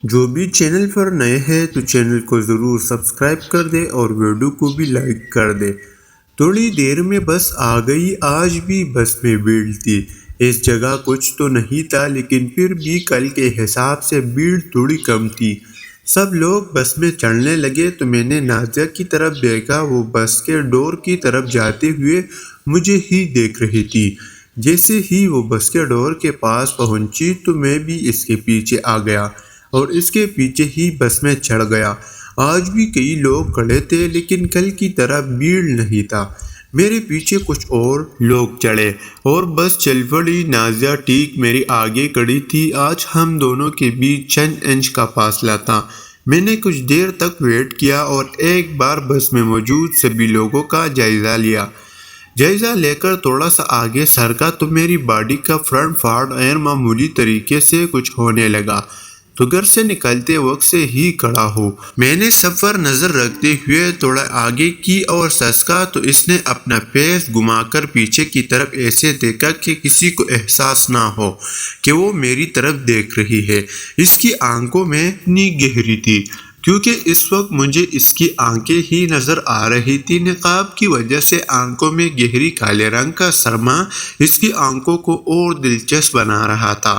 جو بھی چینل پر نئے ہیں تو چینل کو ضرور سبسکرائب کر دے اور ویڈیو کو بھی لائک کر دے۔ تھوڑی دیر میں بس آ گئی، آج بھی بس میں بھیڑ تھی۔ اس جگہ کچھ تو نہیں تھا لیکن پھر بھی کل کے حساب سے بھیڑ تھوڑی کم تھی۔ سب لوگ بس میں چڑھنے لگے تو میں نے نازیہ کی طرف دیکھا، وہ بس کے ڈور کی طرف جاتے ہوئے مجھے ہی دیکھ رہی تھی۔ جیسے ہی وہ بس کے ڈور کے پاس پہنچی تو میں بھی اس کے پیچھے آ گیا اور اس کے پیچھے ہی بس میں چڑھ گیا۔ آج بھی کئی لوگ کھڑے تھے لیکن کل کی طرح بھیڑ نہیں تھا۔ میرے پیچھے کچھ اور لوگ چڑھے اور بس چل پڑی۔ نازیہ ٹھیک میری آگے کھڑی تھی۔ آج ہم دونوں کے بیچ چند انچ کا فاصلہ تھا۔ میں نے کچھ دیر تک ویٹ کیا اور ایک بار بس میں موجود سبھی لوگوں کا جائزہ لیا۔ جائزہ لے کر تھوڑا سا آگے سرکا تو میری باڈی کا فرنٹ پارٹ غیر معمولی طریقے سے کچھ ہونے لگا، تو گھر سے نکلتے وقت سے ہی کھڑا ہوں۔ میں نے سب پر نظر رکھتے ہوئے تھوڑا آگے کی اور سسکا تو اس نے اپنا فیس گھما کر پیچھے کی طرف ایسے دیکھا کہ کسی کو احساس نہ ہو کہ وہ میری طرف دیکھ رہی ہے۔ اس کی آنکھوں میں اتنی گہری تھی کیونکہ اس وقت مجھے اس کی آنکھیں ہی نظر آ رہی تھی۔ نقاب کی وجہ سے آنکھوں میں گہری کالے رنگ کا سرما اس کی آنکھوں کو اور دلچسپ بنا رہا تھا۔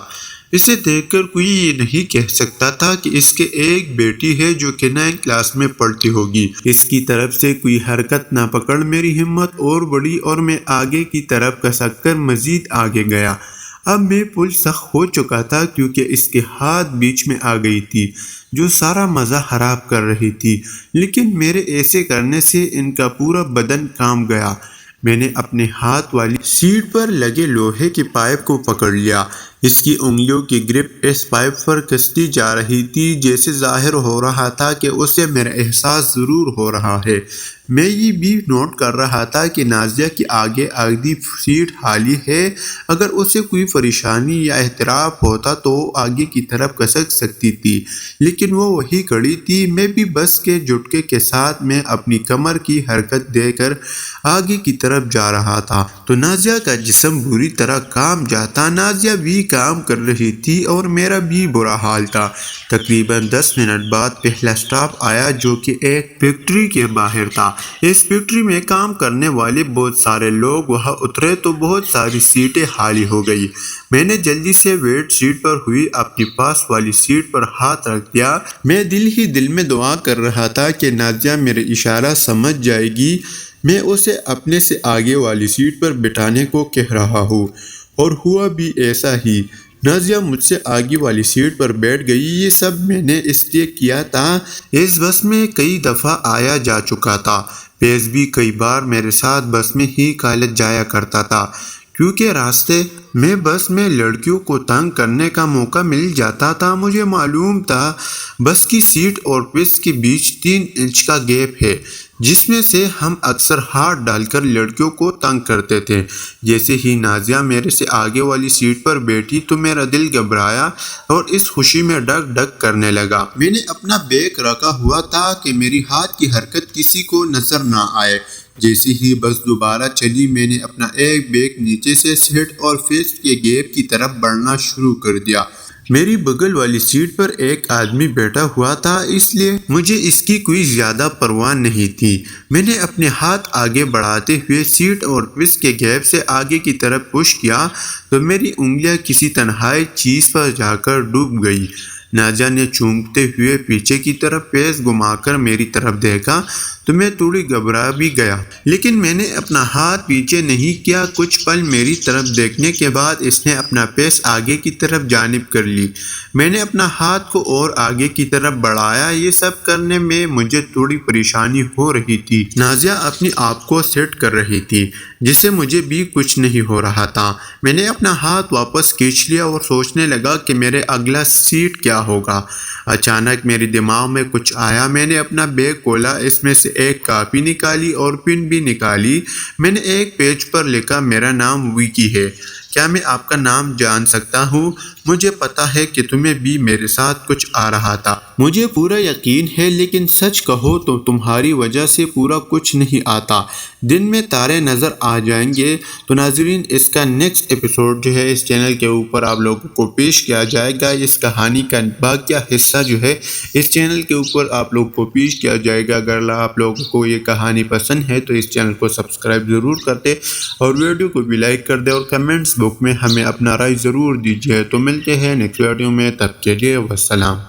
اسے دیکھ کر کوئی یہ نہیں کہہ سکتا تھا کہ اس کے ایک بیٹی ہے جو کہ 9 کلاس میں پڑھتی ہوگی۔ اس کی طرف سے کوئی حرکت نہ پکڑ میری ہمت اور بڑھی اور میں آگے کی طرف کھسک کر مزید آگے گیا۔ اب میں پل سخت ہو چکا تھا کیونکہ اس کے ہاتھ بیچ میں آ گئی تھی جو سارا مزہ خراب کر رہی تھی، لیکن میرے ایسے کرنے سے ان کا پورا بدن کانپ گیا۔ میں نے اپنے ہاتھ والی سیٹ پر لگے لوہے کے پائپ کو پکڑ لیا۔ اس کی انگلیوں کی گرپ اس پائپ پر کستی جا رہی تھی، جیسے ظاہر ہو رہا تھا کہ اسے میرا احساس ضرور ہو رہا ہے۔ میں یہ بھی نوٹ کر رہا تھا کہ نازیہ کی آگے آدھی سیٹ خالی ہے۔ اگر اسے کوئی پریشانی یا اضطراب ہوتا تو وہ آگے کی طرف کھسک سکتی تھی، لیکن وہ وہیں کھڑی تھی۔ میں بھی بس کے جھٹکے کے ساتھ میں اپنی کمر کی حرکت دے کر آگے کی طرف جا رہا تھا تو نازیہ کا جسم بری طرح کانپ جاتا۔ نازیہ بھی کام کر رہی تھی اور میرا بھی برا حال تھا۔ تقریباً 10 منٹ بعد پہلا سٹاپ آیا جو کہ ایک فیکٹری کے باہر تھا۔ اس فیکٹری میں کام کرنے والے بہت سارے لوگ وہاں اترے تو بہت ساری سیٹیں خالی ہو گئی۔ میں نے جلدی سے ویٹ سیٹ پر ہوئی اپنی پاس والی سیٹ پر ہاتھ رکھ دیا۔ میں دل ہی دل میں دعا کر رہا تھا کہ نازیہ میرے اشارہ سمجھ جائے گی۔ میں اسے اپنے سے آگے والی سیٹ پر بٹھانے کو کہہ رہا ہوں اور ہوا بھی ایسا ہی۔ نازیہ مجھ سے آگے والی سیٹ پر بیٹھ گئی۔ یہ سب میں نے اس لیے کیا تھا، اس بس میں کئی دفعہ آیا جا چکا تھا۔ فیض بھی کئی بار میرے ساتھ بس میں ہی کالج جایا کرتا تھا، کیونکہ راستے میں بس میں لڑکیوں کو تنگ کرنے کا موقع مل جاتا تھا۔ مجھے معلوم تھا بس کی سیٹ اور فیض کے بیچ 3 انچ کا گیپ ہے، جس میں سے ہم اکثر ہاتھ ڈال کر لڑکیوں کو تنگ کرتے تھے۔ جیسے ہی نازیہ میرے سے آگے والی سیٹ پر بیٹھی تو میرا دل گھبرایا اور اس خوشی میں ڈگ ڈگ کرنے لگا۔ میں نے اپنا بیگ رکھا ہوا تھا کہ میری ہاتھ کی حرکت کسی کو نظر نہ آئے۔ جیسے ہی بس دوبارہ چلی میں نے اپنا ایک بیگ نیچے سے سیٹ اور فیس کے گیپ کی طرف بڑھنا شروع کر دیا۔ میری بغل والی سیٹ پر ایک آدمی بیٹھا ہوا تھا، اس لیے مجھے اس کی کوئی زیادہ پرواہ نہیں تھی۔ میں نے اپنے ہاتھ آگے بڑھاتے ہوئے سیٹ اور فیس کے گیپ سے آگے کی طرف پش کیا تو میری انگلیاں کسی تنہائی چیز پر جا کر ڈوب گئی۔ نازیہ نے چونکتے ہوئے پیچھے کی طرف فیس گھما کر میری طرف دیکھا تو میں تھوڑی گھبرا بھی گیا، لیکن میں نے اپنا ہاتھ پیچھے نہیں کیا۔ کچھ پل میری طرف دیکھنے کے بعد اس نے اپنا فیس آگے کی طرف جانب کر لی۔ میں نے اپنا ہاتھ کو اور آگے کی طرف بڑھایا۔ یہ سب کرنے میں مجھے تھوڑی پریشانی ہو رہی تھی۔ نازیہ اپنی آپ کو سیٹ کر رہی تھی، جس سے مجھے بھی کچھ نہیں ہو رہا تھا۔ میں نے اپنا ہاتھ واپس کھینچ لیا اور سوچنے لگا کہ میرے اگلا سیٹ کیا ہوگا۔ اچانک میرے دماغ میں کچھ آیا۔ میں نے اپنا بیگ کھولا، اس میں سے ایک کاپی نکالی اور پن بھی نکالی۔ میں نے ایک پیج پر لکھا، میرا نام وکی ہے، کیا میں آپ کا نام جان سکتا ہوں؟ مجھے پتا ہے کہ تمہیں بھی میرے ساتھ کچھ آ رہا تھا۔ مجھے پورا یقین ہے، لیکن سچ کہو تو تمہاری وجہ سے پورا کچھ نہیں آتا۔ دن میں تارے نظر آ جائیں گے۔ تو ناظرین، اس کا نیکسٹ ایپیسوڈ جو ہے اس چینل کے اوپر آپ لوگوں کو پیش کیا جائے گا۔ اس کہانی کا باقی حصہ جو ہے اس چینل کے اوپر آپ لوگوں کو پیش کیا جائے گا۔ اگر آپ لوگوں کو یہ کہانی پسند ہے تو اس چینل کو سبسکرائب ضرور کر دے اور ویڈیو کو بھی لائک کر دے، اور کمنٹس بک میں ہمیں اپنا رائے ضرور دیجیے۔ تو ملتے ہیں نیکسٹ ویڈیو میں، تب کے لیے والسلام۔